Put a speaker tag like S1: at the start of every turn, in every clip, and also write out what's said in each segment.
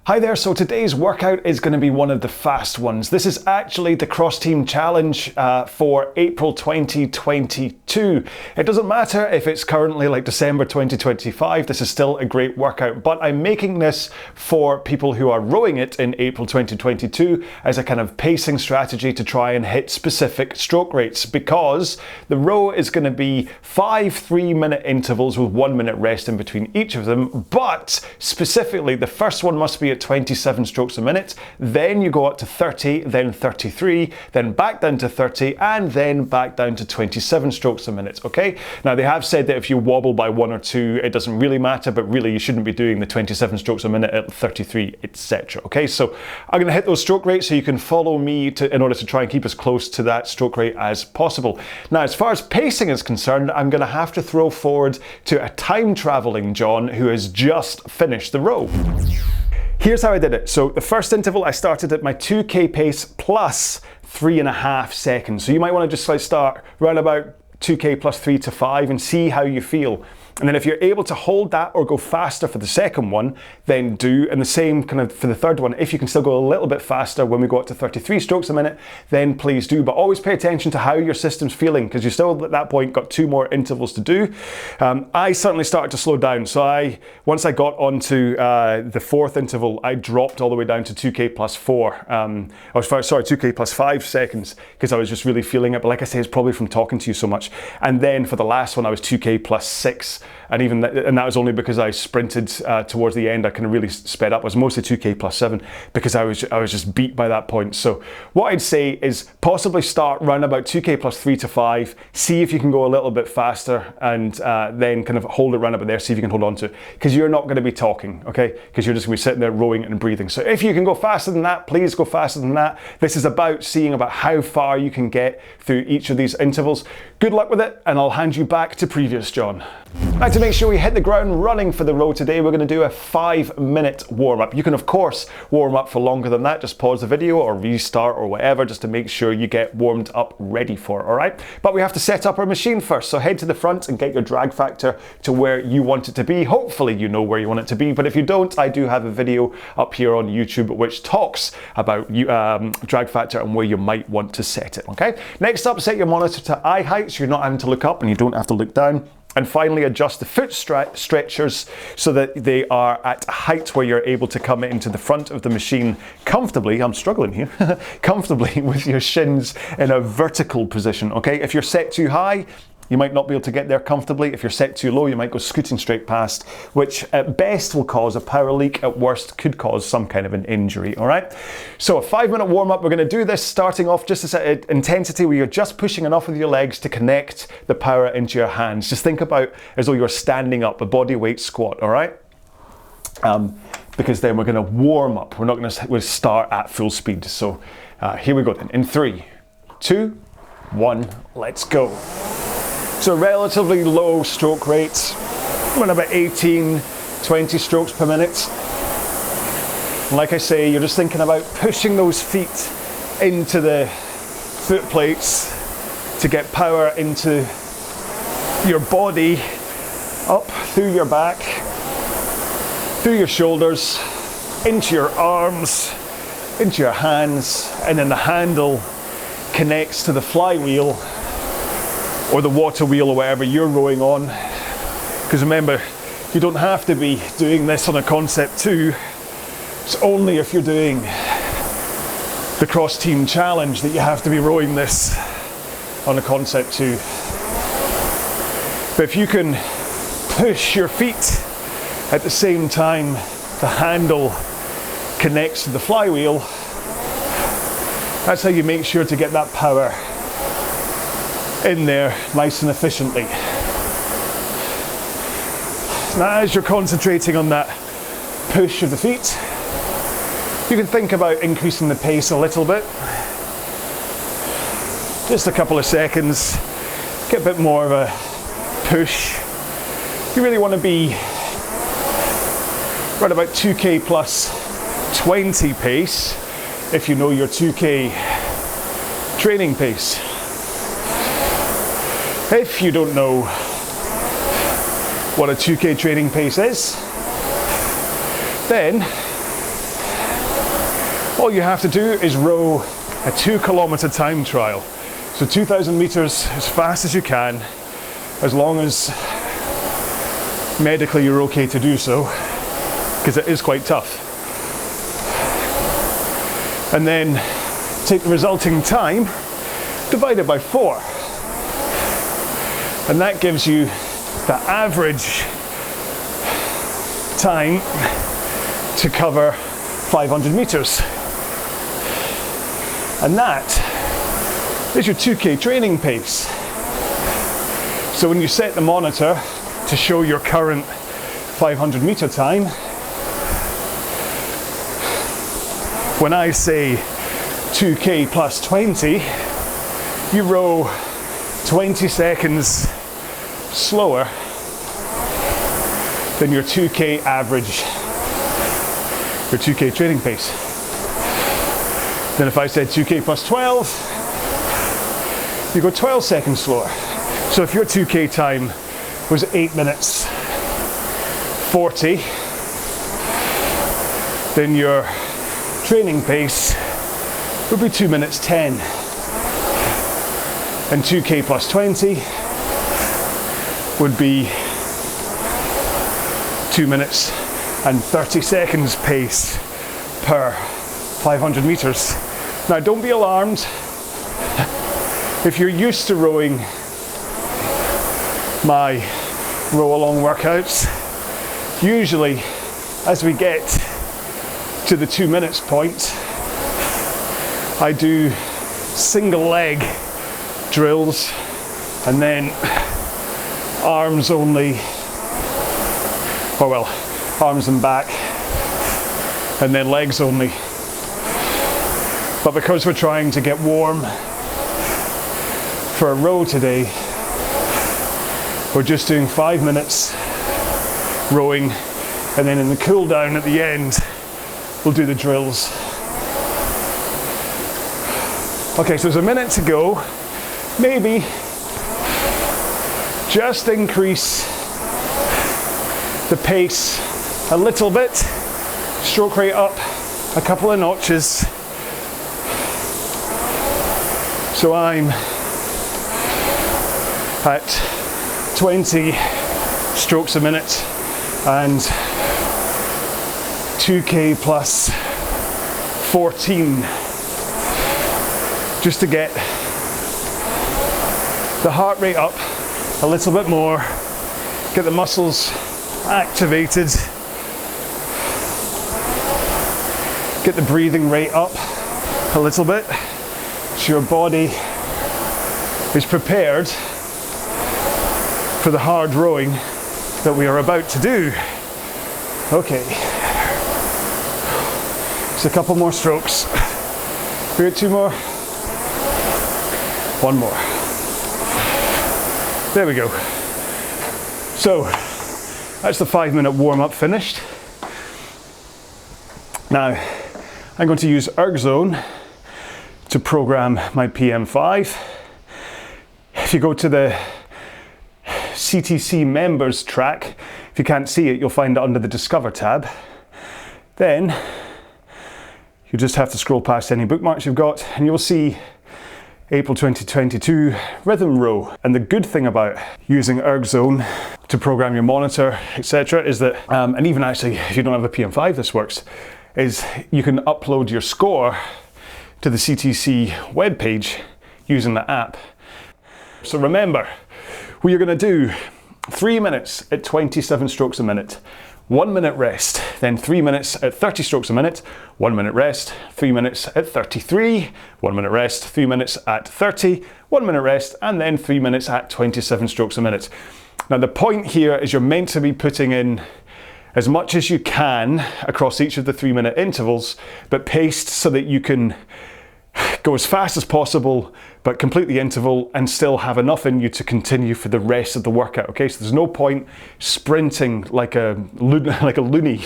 S1: Hi there, so today's workout is going to be one of the fast ones. This is actually the cross team challenge for April 2022. It doesn't matter if it's currently like December 2025, this is still a great workout, but I'm making this for people who are rowing it in April 2022 as a kind of pacing strategy to try and hit specific stroke rates, because the row is going to be 5 3-minute intervals with 1 minute rest in between each of them, but specifically the first one must be at 27 strokes a minute, then you go up to 30, then 33, then back down to 30, and then back down to 27 strokes a minute, okay? Now they have said that if you wobble by 1 or 2, it doesn't really matter, but really you shouldn't be doing the 27 strokes a minute at 33, etc. Okay, so I'm going to hit those stroke rates so you can follow me in order to try and keep as close to that stroke rate as possible. Now, as far as pacing is concerned, I'm going to have to throw forward to a time traveling John who has just finished the row. Here's how I did it. So the first interval I started at my 2k pace plus 3.5 seconds. So you might want to just like start around about 2k plus 3 to 5 and see how you feel. And then if you're able to hold that or go faster for the second one, then do. And the same kind of for the third one. If you can still go a little bit faster when we go up to 33 strokes a minute, then please do. But always pay attention to how your system's feeling, because you still at that point got 2 more intervals to do. I certainly started to slow down. So once I got onto the fourth interval, I dropped all the way down to 2k plus 4. 2k plus 5 seconds, because I was just really feeling it. But like I say, it's probably from talking to you so much. And then for the last one, I was 2k plus 6. And that was only because I sprinted towards the end. I kind of really sped up. I was mostly 2k plus 7 because I was just beat by that point. So what I'd say is possibly start round about 2k plus 3 to 5, see if you can go a little bit faster, and then kind of hold it round about there, see if you can hold on to it, because you're not going to be talking, okay? Because you're just going to be sitting there rowing and breathing. So if you can go faster than that, please go faster than that. This is about seeing about how far you can get through each of these intervals. Good luck with it, and I'll hand you back to previous John. Now, to make sure we hit the ground running for the row today, we're going to do a 5-minute warm-up. You can of course warm up for longer than that, just pause the video or restart or whatever, just to make sure you get warmed up ready for it, alright? But we have to set up our machine first, so head to the front and get your drag factor to where you want it to be. Hopefully you know where you want it to be, but if you don't, I do have a video up here on YouTube which talks about drag factor and where you might want to set it, okay? Next up, set your monitor to eye height so you're not having to look up and you don't have to look down. And finally, adjust the foot stretchers so that they are at a height where you're able to come into the front of the machine comfortably. I'm struggling here. Comfortably with your shins in a vertical position, okay? If you're set too high, you might not be able to get there comfortably. If you're set too low, you might go scooting straight past, which at best will cause a power leak, at worst could cause some kind of an injury, all right? So a 5-minute warm-up, we're gonna do this starting off just at an intensity where you're just pushing enough with your legs to connect the power into your hands. Just think about as though you're standing up, a body weight squat, all right? Because then we're gonna warm up. We'll start at full speed. So here we go then, in 3, 2, 1, let's go. So relatively low stroke rates, around about 18, 20 strokes per minute. And like I say, you're just thinking about pushing those feet into the foot plates to get power into your body, up through your back, through your shoulders, into your arms, into your hands, and then the handle connects to the flywheel or the water wheel or whatever you're rowing on. Because remember, you don't have to be doing this on a concept 2. It's only if you're doing the cross team challenge that you have to be rowing this on a concept 2. But if you can push your feet at the same time the handle connects to the flywheel, that's how you make sure to get that power in there nice and efficiently. Now, as you're concentrating on that push of the feet, you can think about increasing the pace a little bit. Just a couple of seconds, get a bit more of a push. You really want to be right about 2k plus 20 pace if you know your 2k training pace. If you don't know what a 2k training pace is, then All you have to do is row a 2-kilometer time trial. So 2,000 meters as fast as you can, as long as medically you're okay to do so, because it is quite tough. And then take the resulting time, divide it by 4. And that gives you the average time to cover 500 meters. And that is your 2K training pace. So when you set the monitor to show your current 500 meter time, when I say 2K plus 20, you row 20 seconds slower than your 2K average, your 2K training pace. Then if I said 2K plus 12, you go 12 seconds slower. So if your 2K time was 8 minutes 40, then your training pace would be 2 minutes 10. And 2K plus 20 would be 2 minutes and 30 seconds pace per 500 meters. Now don't be alarmed if you're used to rowing my RowAlong workouts. Usually as we get to the 2 minutes point, I do single leg drills and then arms only, or well, arms and back, and then legs only. But because we're trying to get warm for a row today, we're just doing 5 minutes rowing, and then in the cool down at the end, we'll do the drills. Okay, so there's a minute to go. Maybe just increase the pace a little bit, stroke rate up a couple of notches. So I'm at 20 strokes a minute and 2K plus 14, just to get the heart rate up a little bit more, get the muscles activated, get the breathing rate up a little bit, so your body is prepared for the hard rowing that we are about to do. Okay, just a couple more strokes. We got 2 more. 1 more. There we go. So that's the 5-minute warm-up finished. Now I'm going to use ErgZone to program my PM5. If you go to the CTC members track, if you can't see it, you'll find it under the Discover tab. Then you just have to scroll past any bookmarks you've got and you'll see April 2022 Rhythm Row. And the good thing about using ErgZone to program your monitor, etc., is that, and even actually if you don't have a PM5 this works, is you can upload your score to the CTC webpage using the app. So remember, we are going to do 3 minutes at 27 strokes a minute, 1 minute rest, then 3 minutes at 30 strokes a minute, 1 minute rest, 3 minutes at 33, 1 minute rest, 3 minutes at 30, 1 minute rest, and then 3 minutes at 27 strokes a minute. Now the point here is you're meant to be putting in as much as you can across each of the 3 minute intervals, but paced so that you can go as fast as possible, but complete the interval and still have enough in you to continue for the rest of the workout. Okay, so there's no point sprinting like a loony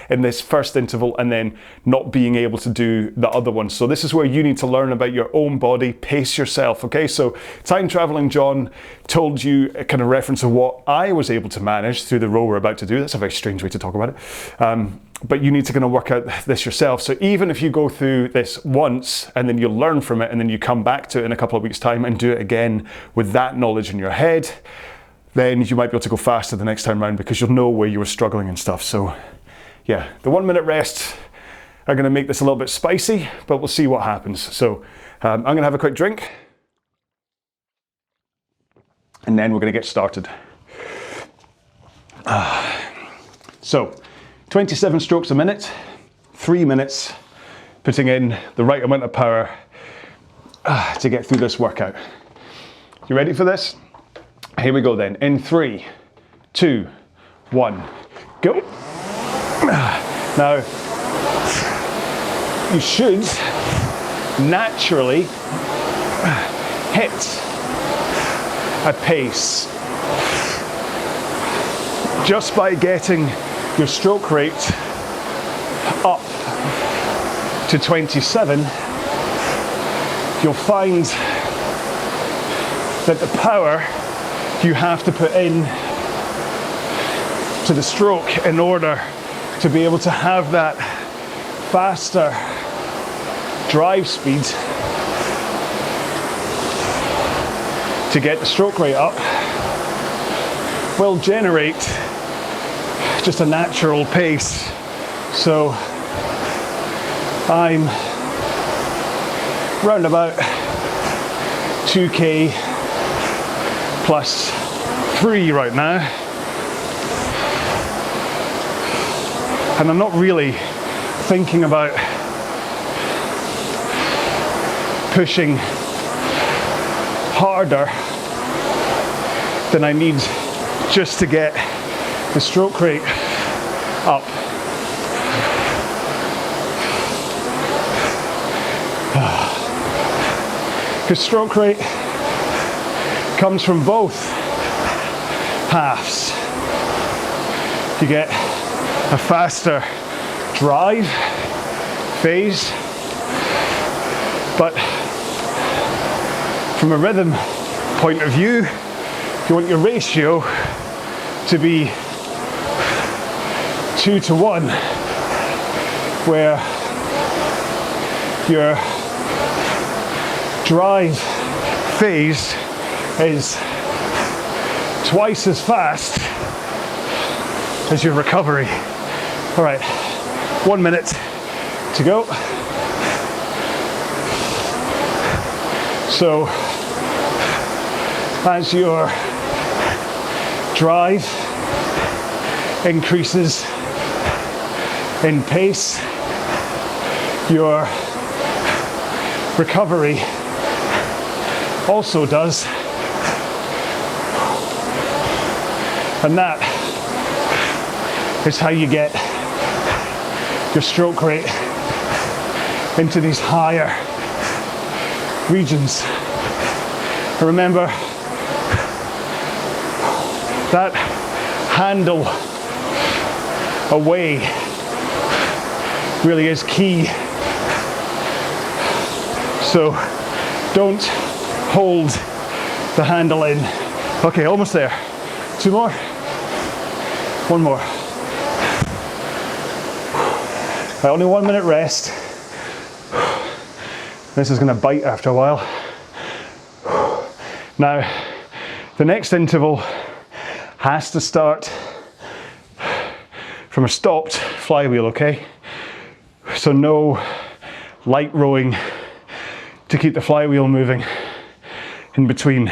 S1: in this first interval and then not being able to do the other one. So this is where you need to learn about your own body, pace yourself. Okay, so Time Traveling John told you a kind of reference of what I was able to manage through the row we're about to do. That's a very strange way to talk about it. but you need to kind of work out this yourself. So even if you go through this once and then you learn from it and then you come back to it in a couple of weeks' time and do it again with that knowledge in your head, then you might be able to go faster the next time around because you'll know where you were struggling and stuff. So yeah, the 1 minute rests are going to make this a little bit spicy, but we'll see what happens. So I'm going to have a quick drink and then we're going to get started. So 27 strokes a minute, 3 minutes, putting in the right amount of power to get through this workout. You ready for this? Here we go then. In 3, 2, 1, go. Now, you should naturally hit a pace just by getting your stroke rate up to 27. You'll find that the power you have to put in to the stroke in order to be able to have that faster drive speed to get the stroke rate up will generate just a natural pace. So I'm round about 2k plus 3 right now, and I'm not really thinking about pushing harder than I need just to get the stroke rate up. Because stroke rate comes from both halves. You get a faster drive phase, but from a rhythm point of view, you want your ratio to be 2 to 1, where your drive phase is twice as fast as your recovery. All right, 1 minute to go. So as your drive increases in pace, your recovery also does, and that is how you get your stroke rate into these higher regions. And remember, that handle away really is key. So don't hold the handle in. Okay, almost there. 2 more. 1 more. Right, only 1 minute rest. This is going to bite after a while. Now, the next interval has to start from a stopped flywheel, okay? So no light rowing to keep the flywheel moving in between.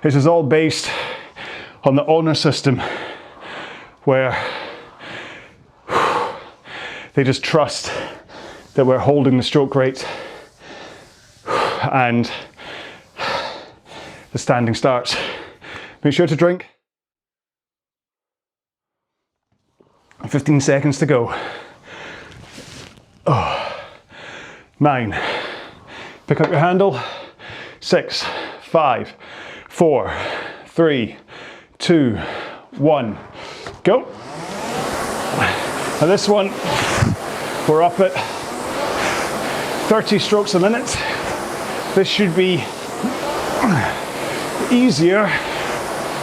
S1: This is all based on the honor system, where they just trust that we're holding the stroke rate and the standing starts. Make sure to drink. 15 seconds to go. 9. Pick up your handle. 6, 5, 4, 3, 2, 1. Go. Now this one, we're up at 30 strokes a minute. This should be easier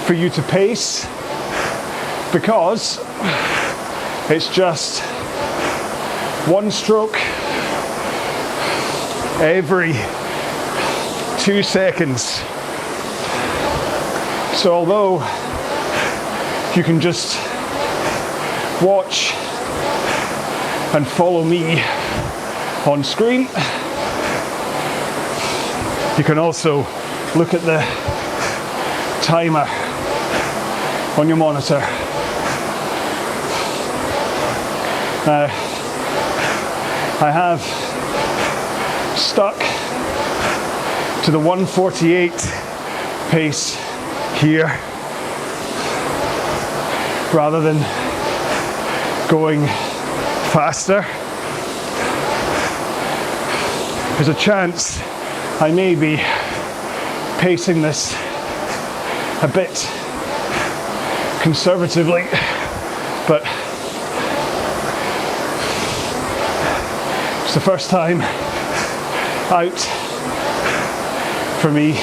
S1: for you to pace because It's just one stroke every 2 seconds. So although you can just watch and follow me on screen, you can also look at the timer on your monitor. Now, I have stuck to the 148 pace here rather than going faster. There's a chance I may be pacing this a bit conservatively, but it's the first time out for me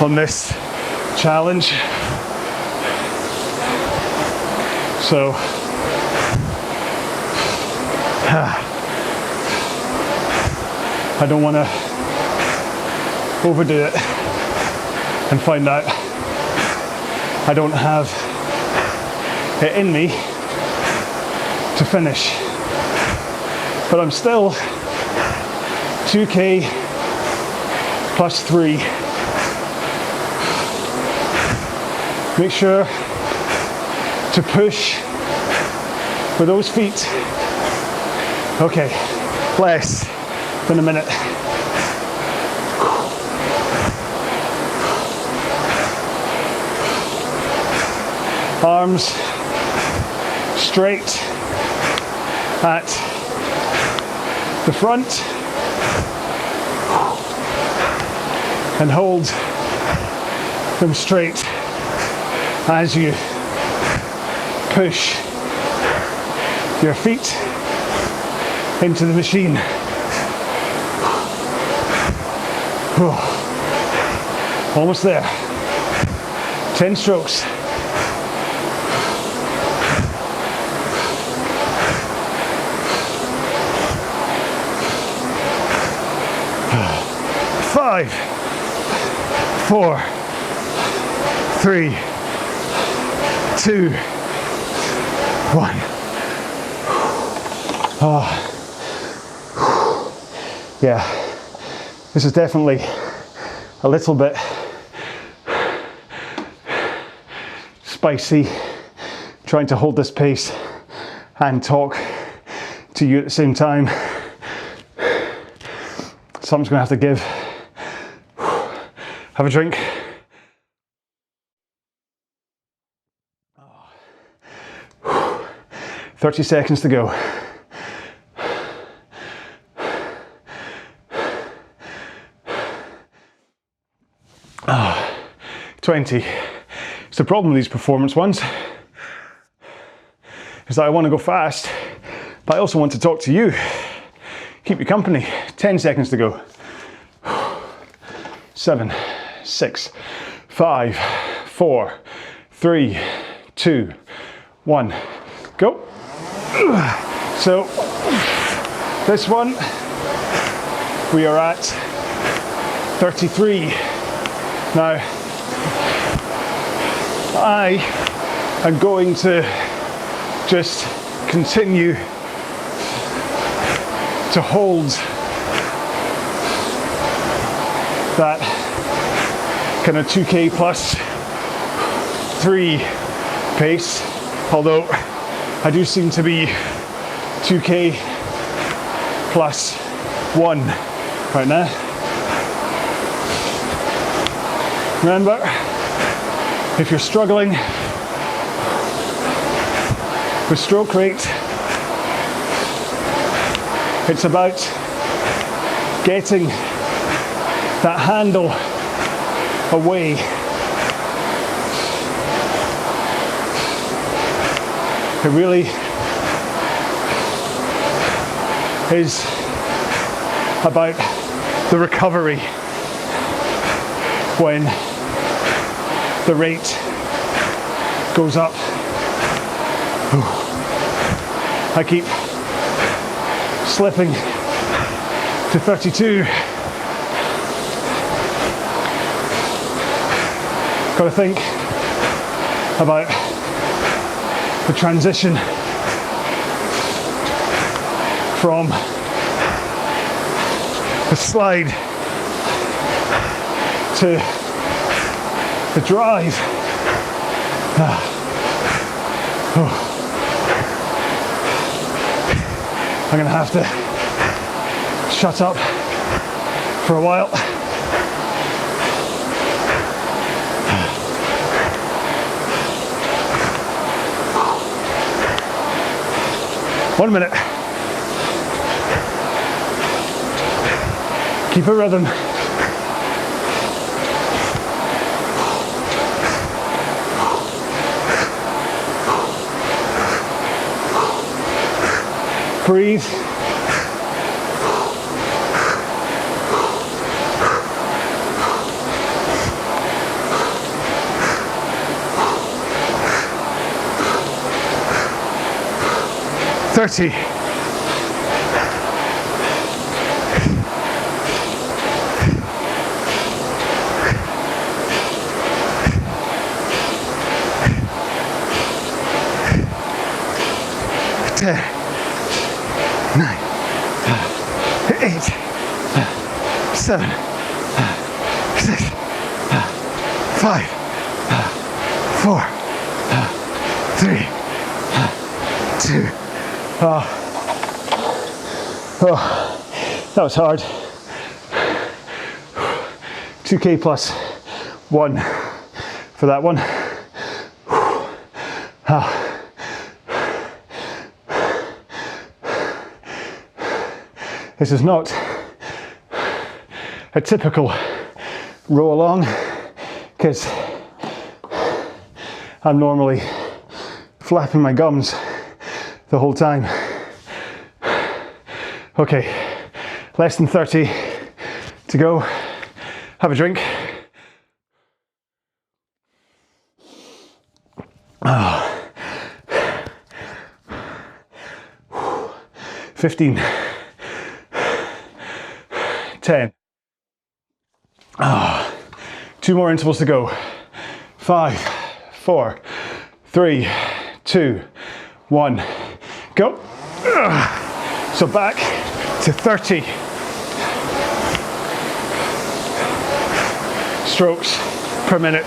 S1: on this challenge. So I don't want to overdo it and find out I don't have it in me to finish. But I'm still 2K plus 3. Make sure to push with those feet. Okay, less than a minute. Arms straight at the front and hold them straight as you push your feet into the machine. Almost there. 10 strokes. Five, 4, 3, 2, 1. Oh. Yeah, this is definitely a little bit spicy, trying to hold this pace and talk to you at the same time. Something's gonna have to give. Have a drink. 30 seconds to go. Oh, 20. It's the problem with these performance ones is that I want to go fast, but I also want to talk to you. Keep you company. 10 seconds to go. 7, 6, 5, 4, 3, 2, 1, go. So this one we are at 33. Now I am going to just continue to hold that kind of 2K plus 3 pace, although I do seem to be 2K plus 1 right now. Remember, if you're struggling with stroke rate, it's about getting that handle away. It really is about the recovery when the rate goes up. I keep slipping to 32. Got to think about the transition from the slide to the drive. I'm gonna have to shut up for a while. One minute. Keep a rhythm. Breathe. Thirty. Nine, 8, 7, 6, 5, 4, 3, 2. That was hard. 2K plus 1 for that one. This is not a typical row along because I'm normally flapping my gums the whole time. Okay, less than 30 to go. Have a drink. 15. 10. 2 more intervals to go. 5, 4, 3, 2, 1. Go. So back to 30 strokes per minute.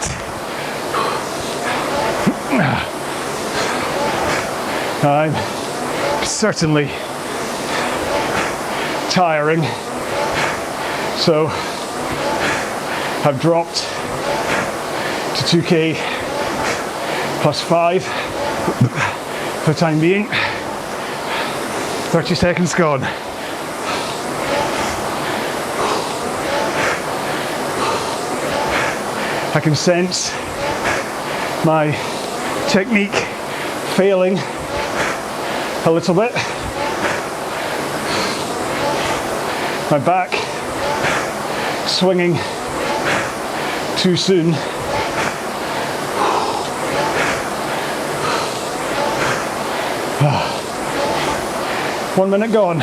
S1: I'm certainly tiring. So I've dropped to 2K plus 5 for the time being. 30 seconds gone. I can sense my technique failing a little bit. My back swinging too soon. One minute gone.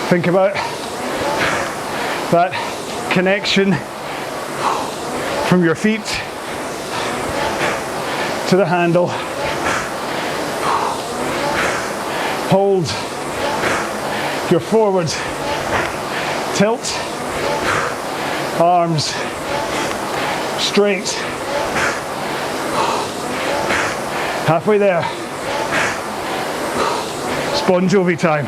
S1: Think about that connection from your feet to the handle. Hold your forward tilt, arms straight. Halfway there. Bon Jovi time.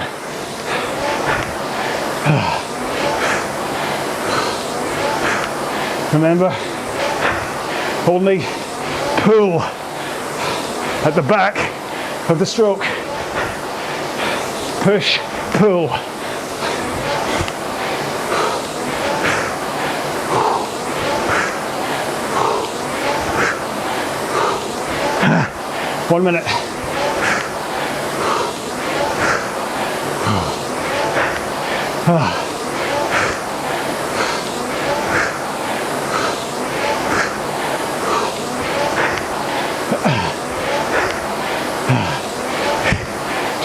S1: Remember, only pull at the back of the stroke. Push, pull. One minute.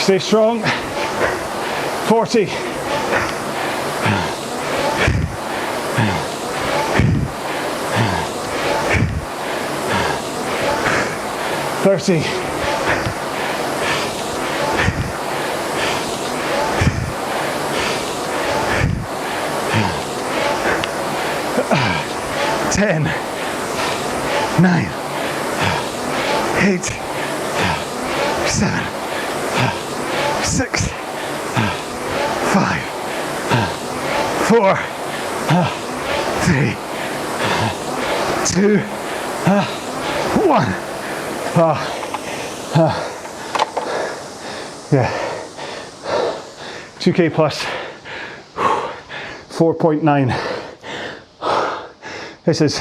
S1: Stay strong. 40. 30. 10, 9, 8, 7, 6, 5, 4, 3, 2, 1. Yeah. 2K plus 4.9. This is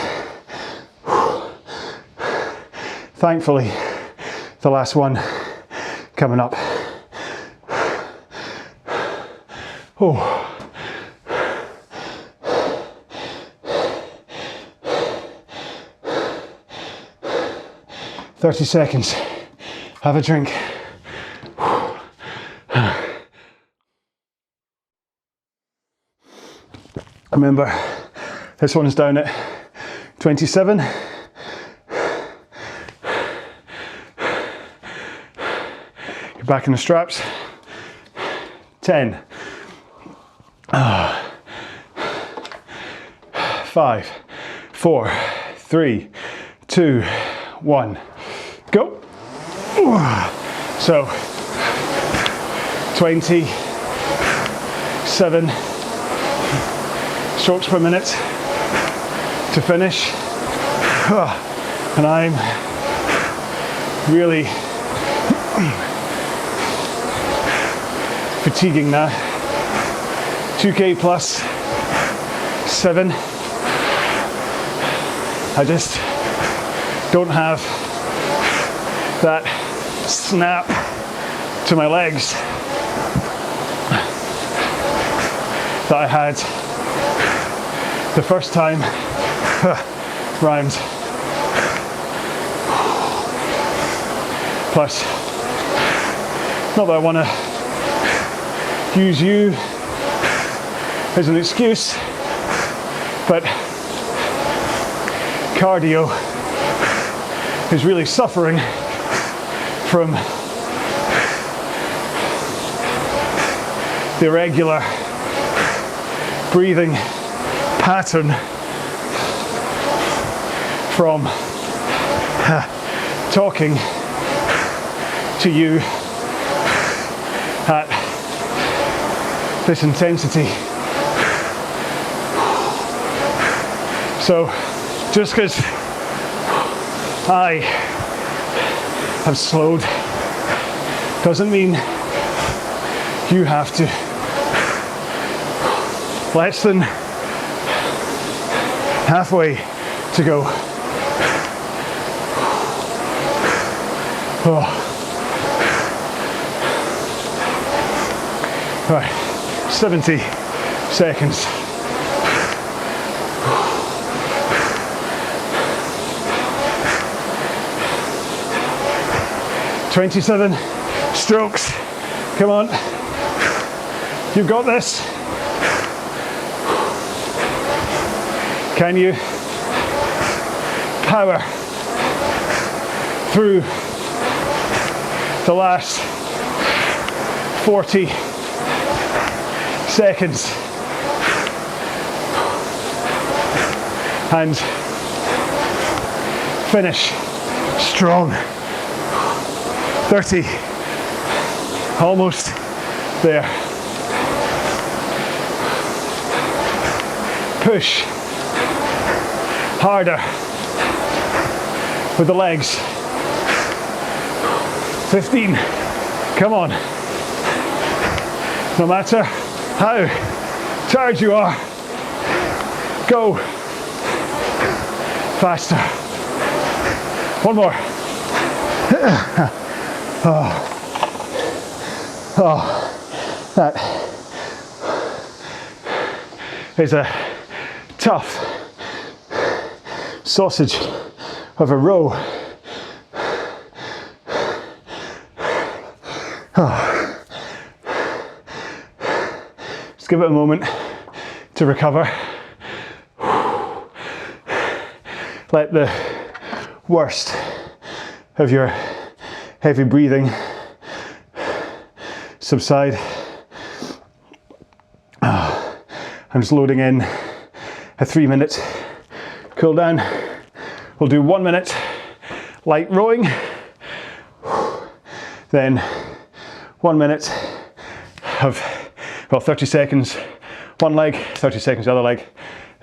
S1: thankfully the last one coming up. Oh. 30 seconds. Have a drink. Remember, this one's down at 27. You're back in the straps. 10. 5, 4, 3, 2, 1. Go. So 27 strokes per minute to finish, and I'm really fatiguing now. 2K plus 7. I just don't have that snap to my legs that I had the first time round. Plus, not that I want to use you as an excuse, but cardio is really suffering from the irregular breathing pattern from talking to you at this intensity. So just because I have slowed doesn't mean you have to. Less than halfway to go. Oh. Right, 70 seconds. "27 strokes. Come on. You've got this. Can you power through the last 40 seconds and finish strong? 30, almost there. Push harder with the legs. 15, come on. No matter how tired you are, go faster. One more. That is a tough sausage of a row. Oh. Just give it a moment to recover. Let the worst of your heavy breathing subside. I'm just loading in a 3-minute cool down. We'll do 1 minute light rowing, then 1 minute of, well, 30 seconds one leg, 30 seconds the other leg,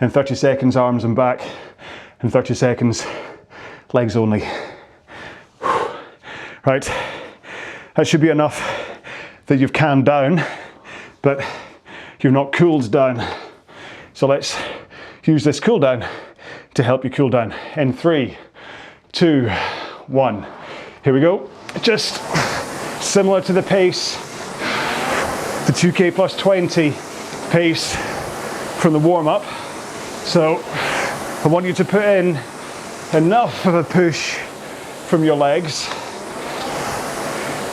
S1: then 30 seconds arms and back, and 30 seconds legs only. Right, that should be enough that you've calmed down, but you've not cooled down. So let's use this cool down to help you cool down. In 3, 2, 1. Here we go. Just similar to the pace, the 2K plus 20 pace from the warm-up. So I want you to put in enough of a push from your legs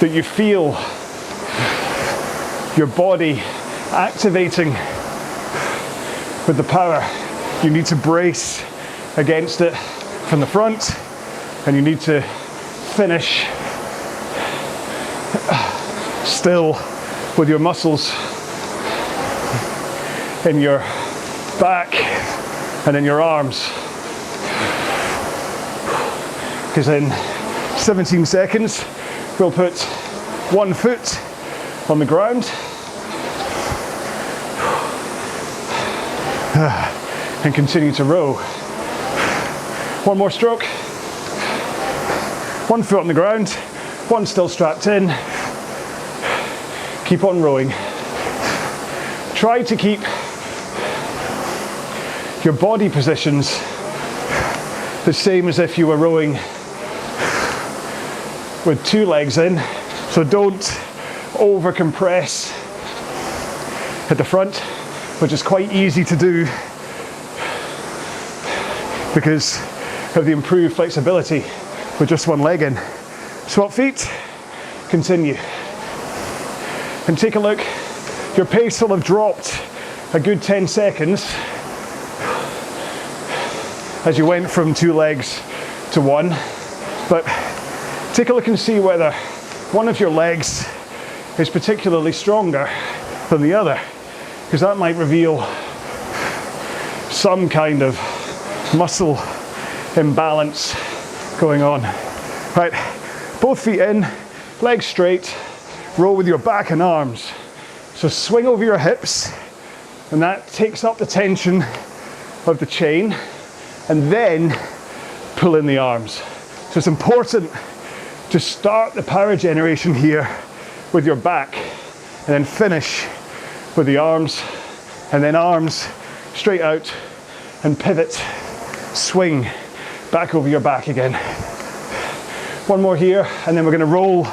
S1: that you feel your body activating with the power. You need to brace against it from the front, and you need to finish still with your muscles in your back and in your arms. Because in 17 seconds, we'll put 1 foot on the ground and continue to row. 1 more stroke. 1 foot on the ground, 1 still strapped in. Keep on rowing. Try to keep your body positions the same as if you were rowing with 2 legs in. So don't over compress at the front, which is quite easy to do because of the improved flexibility with just 1 leg in. Swap feet, continue. And take a look, your pace will have dropped a good 10 seconds as you went from 2 legs to 1. But take a look and see whether one of your legs is particularly stronger than the other, because that might reveal some kind of muscle imbalance going on. Right, both feet in, legs straight, row with your back and arms. So swing over your hips, and that takes up the tension of the chain, and then pull in the arms. So it's important to start the power generation here with your back, and then finish with the arms, and then arms straight out, and pivot, swing back over your back again. 1 more here, and then we're going to roll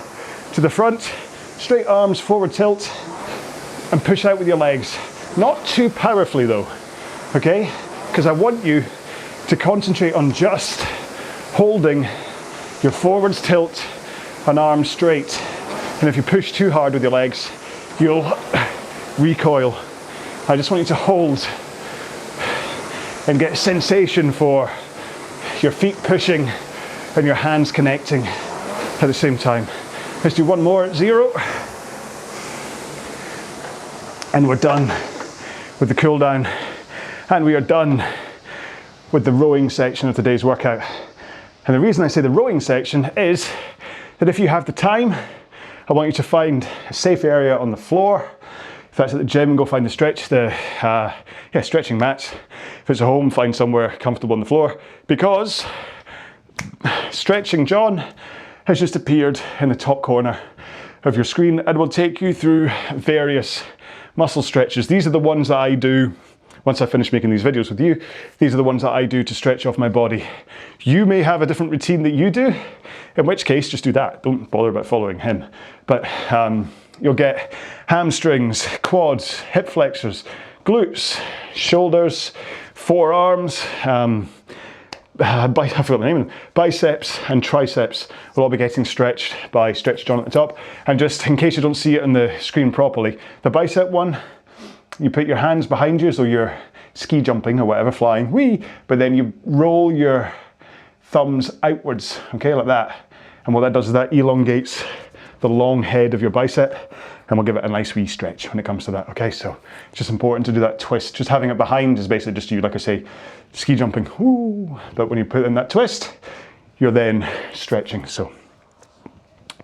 S1: to the front, straight arms, forward tilt, and push out with your legs. Not too powerfully though, okay? Because I want you to concentrate on just holding your forwards tilt and arms straight. And if you push too hard with your legs, you'll recoil. I just want you to hold and get sensation for your feet pushing and your hands connecting at the same time. Let's do 1 more, 0. And we're done with the cool down. And we are done with the rowing section of today's workout. And the reason I say the rowing section is that if you have the time, I want you to find a safe area on the floor. If that's at the gym, go find the stretching mats. If it's at home, find somewhere comfortable on the floor, because Stretching John has just appeared in the top corner of your screen and will take you through various muscle stretches. These are the ones that I do once I finish making these videos with you. These are the ones that I do to stretch off my body. You may have a different routine that you do, in which case just do that. Don't bother about following him. But you'll get hamstrings, quads, hip flexors, glutes, shoulders, forearms, I forgot the name of them. Biceps and triceps will all be getting stretched by Stretch John at the top. And just in case you don't see it on the screen properly, the bicep one you put your hands behind you, so you're ski jumping or whatever, flying, whee, but then you roll your thumbs outwards, okay, like that. And what that does is that elongates the long head of your bicep, and we'll give it a nice wee stretch when it comes to that, okay? So it's just important to do that twist. Just having it behind is basically just you, like I say, ski jumping, whoo, but when you put in that twist, you're then stretching, so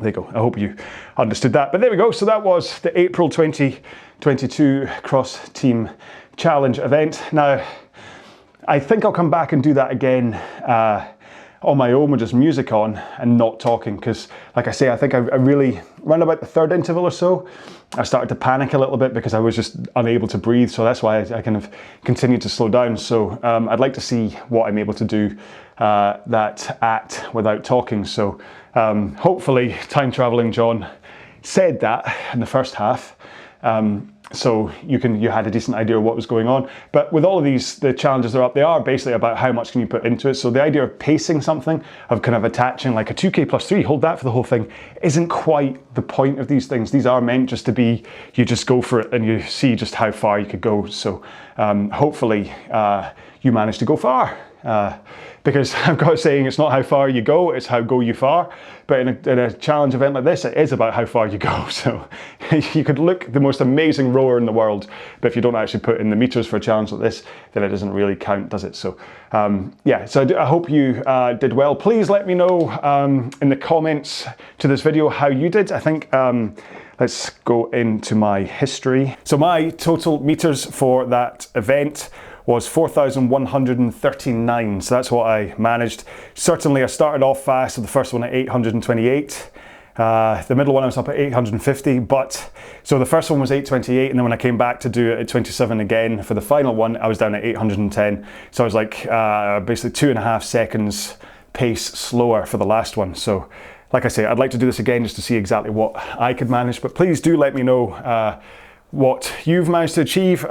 S1: there you go. I hope you understood that. But there we go. So that was the April 2022 Cross Team Challenge event. Now, I think I'll come back and do that again on my own with just music on and not talking, because like I say, I think I really, around about the third interval or so, I started to panic a little bit because I was just unable to breathe. So that's why I kind of continued to slow down. So I'd like to see what I'm able to do that at without talking. So hopefully time traveling John said that in the first half. So you had a decent idea of what was going on. But with all of these, the challenges are up, they are basically about how much can you put into it. So the idea of pacing something, of kind of attaching like a 2K plus 3, hold that for the whole thing, isn't quite the point of these things. These are meant just to be, you just go for it and you see just how far you could go. So hopefully you manage to go far. Because I've got a saying, it's not how far you go, it's how go you far. But in a challenge event like this, it is about how far you go. So you could look the most amazing rower in the world, but if you don't actually put in the meters for a challenge like this, then it doesn't really count, does it? So yeah, so I hope you did well. Please let me know in the comments to this video how you did. I think let's go into my history. So my total meters for that event was 4,139, so that's what I managed. Certainly I started off fast, so the first one at 828. The middle one I was up at 850, but so the first one was 828, and then when I came back to do it at 27 again for the final one, I was down at 810. So I was like basically 2.5 seconds pace slower for the last one. So like I say, I'd like to do this again just to see exactly what I could manage, but please do let me know what you've managed to achieve.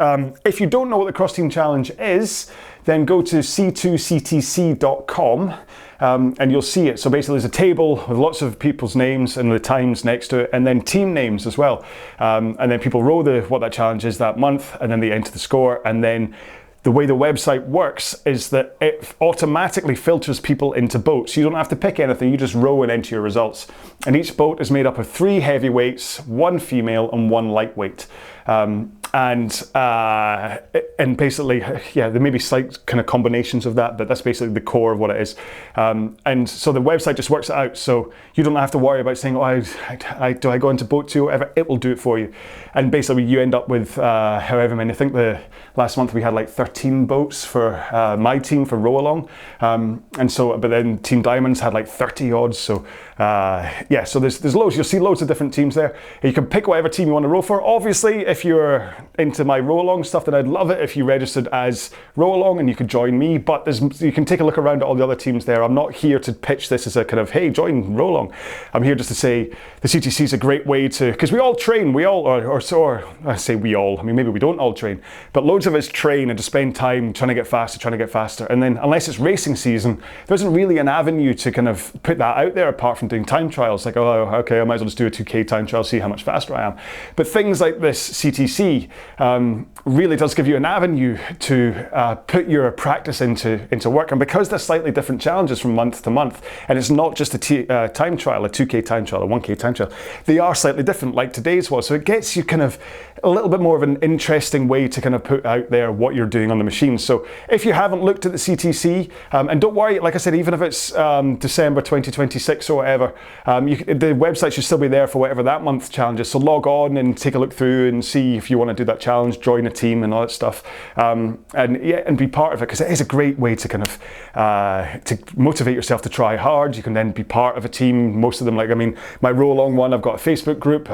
S1: If you don't know what the Cross Team Challenge is, then go to c2ctc.com and you'll see it. So basically there's a table with lots of people's names and the times next to it, and then team names as well. And then people row what that challenge is that month, and then they enter the score, and then the way the website works is that it automatically filters people into boats. You don't have to pick anything, you just row and enter your results. And each boat is made up of 3 heavyweights, 1 female and 1 lightweight. And basically, yeah, there may be slight kind of combinations of that, but that's basically the core of what it is. And so the website just works it out. So you don't have to worry about saying, oh, do I go into boat 2 or whatever? It will do it for you. And basically you end up with however many. I think the last month we had like 13 boats for my team for RowAlong. And so, but then Team Diamonds had like 30 odds. So yeah, so there's loads. You'll see loads of different teams there. You can pick whatever team you want to row for. Obviously, if you're into my RowAlong stuff, then I'd love it if you registered as RowAlong and you could join me. But you can take a look around at all the other teams there. I'm not here to pitch this as a kind of, hey, join RowAlong. I'm here just to say the CTC is a great way to, because we all train, or I say we all, I mean, maybe we don't all train, but loads of us train and to spend time trying to get faster. And then unless it's racing season, there isn't really an avenue to kind of put that out there apart from doing time trials. Like, oh, okay, I might as well just do a 2K time trial, see how much faster I am. But things like this CTC really does give you an avenue to put your practice into work. And because they're slightly different challenges from month to month, and it's not just a time trial, a 2K time trial, a 1K time trial, they are slightly different like today's was. So it gets you kind of a little bit more of an interesting way to kind of put out there what you're doing on the machine. So if you haven't looked at the CTC, and don't worry, like I said, even if it's December 2026 or whatever, the website should still be there for whatever that month's challenge is. So log on and take a look through and see if you want to do that challenge, join a team and all that stuff, and be part of it, because it is a great way to kind of to motivate yourself to try hard. You can then be part of a team. Most of them, like, I mean, my RowAlong one, I've got a Facebook group.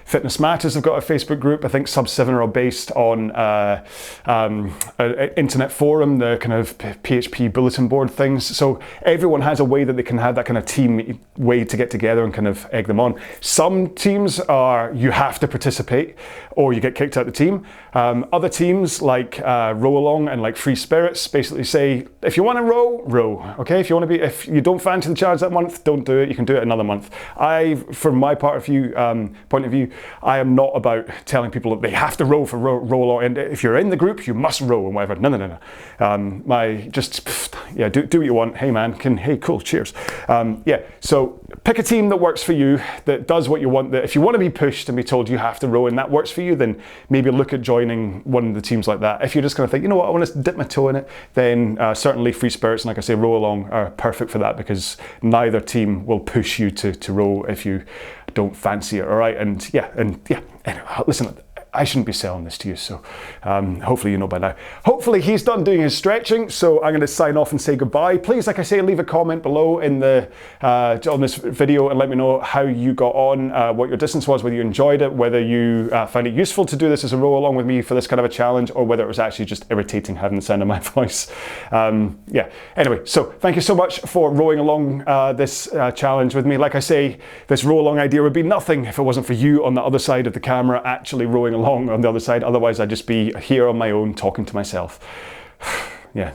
S1: Fitness Matters have got a Facebook group. I think Sub 7 are all based on an internet forum, the kind of PHP bulletin board things. So everyone has a way that they can have that kind of team way to get together and kind of egg them on. Some teams are, you have to participate or you get kicked out of the team. Other teams like RowAlong and like Free Spirits basically say, if you want to row, okay? If you don't fancy the challenge that month, don't do it. You can do it another month. From my point of view, I am not about telling people that they have to row for RowAlong. And if you're in the group, you must row and whatever. No. Do what you want. Hey man, hey, cool, cheers. So pick a team that works for you, that does what you want. That if you want to be pushed and be told you have to row and that works for you, then maybe look at joining one of the teams like that. If you're just going to think, you know what, I want to dip my toe in it, then certainly Free Spirits and like I say, RowAlong are perfect for that, because neither team will push you to row if you don't fancy it. All right, and anyway, listen, I shouldn't be selling this to you, so hopefully you know by now. Hopefully he's done doing his stretching, so I'm going to sign off and say goodbye. Please, like I say, leave a comment below in on this video and let me know how you got on, what your distance was, whether you enjoyed it, whether you found it useful to do this as a row along with me for this kind of a challenge, or whether it was actually just irritating having the sound of my voice. Anyway, so thank you so much for rowing along this challenge with me. Like I say, this row along idea would be nothing if it wasn't for you on the other side of the camera actually rowing along on the other side. Otherwise I'd just be here on my own talking to myself.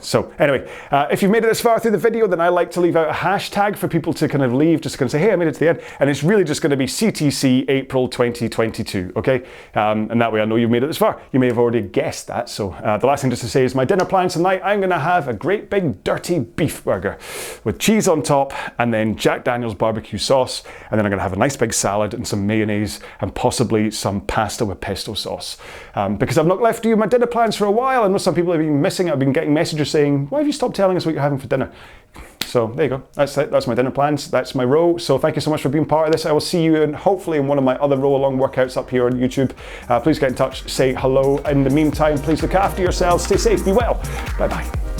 S1: So anyway, if you've made it this far through the video, then I like to leave out a hashtag for people to kind of leave, just kind of say, hey, I made it to the end. And it's really just going to be CTC April 2022, okay? And that way I know you've made it this far. You may have already guessed that. So the last thing just to say is my dinner plans tonight, I'm going to have a great big dirty beef burger with cheese on top and then Jack Daniel's barbecue sauce. And then I'm going to have a nice big salad and some mayonnaise and possibly some pasta with pesto sauce. Because I've not left you my dinner plans for a while. I know some people have been missing it. I've been getting messages saying, why have you stopped telling us what you're having for dinner? So there you go. That's it. That's my dinner plans. That's my row. So thank you so much for being part of this. I will see you hopefully in one of my other row along workouts up here on YouTube. Please get in touch, say hello. In the meantime, please look after yourselves. Stay safe, be well. Bye bye.